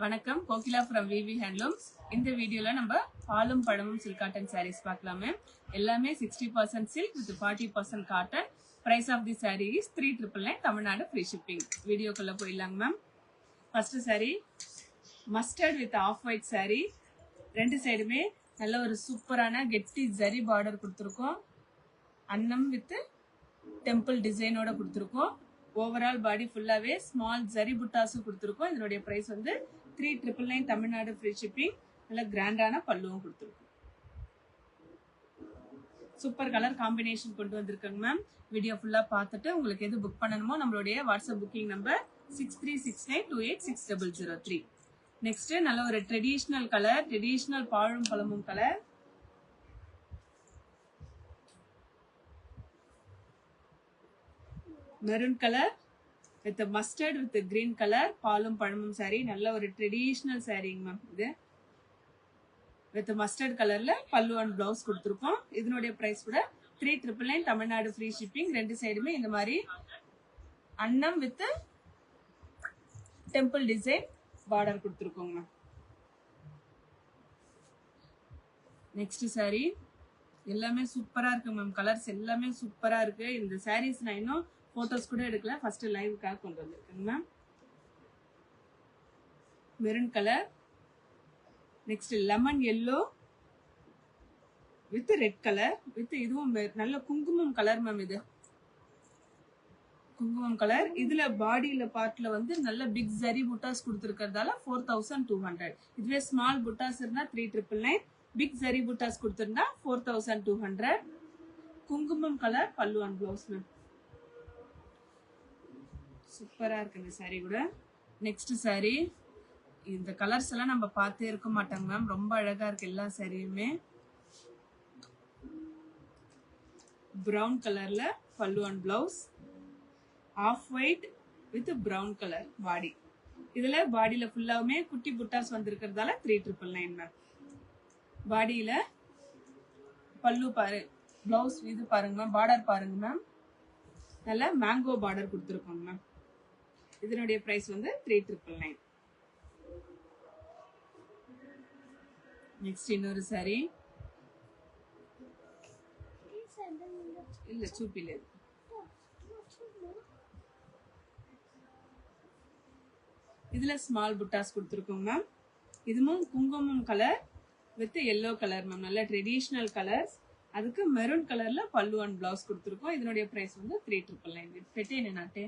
வணக்கம், Kokila from V V handlooms. இந்த வீடியோல நம்ம பாலும் பழமும் சில்க் காட்டன் சாரீஸ் பார்க்கலாமே. எல்லாமே 60% silk with 40% cotton. Price of the sari is 3999 Tamil Nadu free shipping. வீடியோக்குள்ள போயிடலாங்க ma'am. First sari mustard with off white sari. ரெண்டு சைடுமே நல்ல ஒரு சூப்பரான கெட்டி ஜரி பார்டர் கொடுத்துருக்கோம். அன்னம் வித் டெம்பிள் டிசைனோட கொடுத்துருக்கோம். ஓவரால் பாடி ஃபுல்லாவே ஸ்மால் ஜரி புட்டாஸும் கொடுத்துருக்கோம். இதனுடைய பிரைஸ் வந்து 3999 தமிழ்நாடு ஃப்ரீ ஷிப்பிங். நல்ல கிராண்டான பல்லுவும் கொடுத்துருக்கோம். சூப்பர் கலர் காம்பினேஷன் கொண்டு வந்திருக்காங்க மேம். வீடியோ ஃபுல்லா பார்த்துட்டு உங்களுக்கு எது புக் பண்ணணுமோ நம்மளுடைய வாட்ஸ்அப் புக்கிங் நம்பர் 6369286003. நெக்ஸ்ட் நல்ல ஒரு ட்ரெடிஷனல் கலர், ட்ரெடிஷனல் பாழும் பழமும் colour. Maroon colour with mustard with green colour பாலும் பழமும் சாரி. நல்ல ஒரு ட்ரெடிஷனல் சாரிங்க மேம். இது வித் மஸ்டர்ட் கலர்ல பல்லு அண்ட் பிளவுஸ் கொடுத்துருக்கோம். இதனுடைய பிரைஸ் கூட 3999 தமிழ்நாடு ஃப்ரீ ஷிப்பிங். ரெண்டு சைடுமே இந்த மாதிரி அன்னம் வித் டெம்பிள் டிசைன் பார்டர் கொடுத்துருக்கோங்க மேம். நெக்ஸ்ட் சாரி எல்லாமே சூப்பரா இருக்கு மேம். கலர்ஸ் எல்லாமே சூப்பரா இருக்கு. இந்த சாரீஸ் நான் இன்னும் போட்டோஸ் கூட எடுக்கல, ஃபர்ஸ்ட் லைவுக்காக கொண்டு வந்திருக்கேங்க ma'am. Maroon colour, next lemon yellow with red colour with இதுவும் நல்ல குங்குமம் கலர் மேம். இது குங்குமம் கலர். இதுல பாடியில பார்ட்ல வந்து நல்ல பிக் ஜரி புட்டாஸ் கொடுத்துருக்கிறதால 4200. இதுவே ஸ்மால் புட்டாஸ் இருந்தா 3999. பிக் ஜரி புட்டாஸ் கொடுத்திருந்தா 4200. குங்குமம் கலர் பல்லு அண்ட் பிளவுஸ் மேம். சூப்பரா இருக்கு இந்த சாரி கூட. நெக்ஸ்ட் சாரி இந்த கலர்ஸ் எல்லாம் நம்ம பார்த்தே இருக்க மாட்டோங்க மேம். ரொம்ப அழகா இருக்கு எல்லா சாரியுமே. பிரவுன் கலர்ல பல்லு and blouse, off white with brown colour body. இதுல பாடியில ஃபுல்லாவுமே குட்டி புட்டாஸ் வந்திருக்கிறதால 3999 மேம். பாடியில பல்லு பாரு, பிளவுஸ் இது பாருங்க மேம், பார்டர் பாருங்க மேம். நல்ல மேங்கோ பார்டர் கொடுத்துருக்கோங்க மேம். இதனுடைய பிரைஸ் வந்து 3999. நெக்ஸ்ட் இன்னொரு சாரி. இல்ல சூப்பில இதுல ஸ்மால் புட்டாஸ் கொடுத்துருக்கோங்க மேம். இதுவும் குங்குமம் colour with yellow colour ma'am. நல்ல ட்ரெடிஷனல் கலர்ஸ். அதுக்கு மெரூன் கலர்ல பல்லு அண்ட் பிளவுஸ் கொடுத்துருக்கோம். இதனுடைய பிரைஸ் வந்து 3999. பெட்டே நாட்டே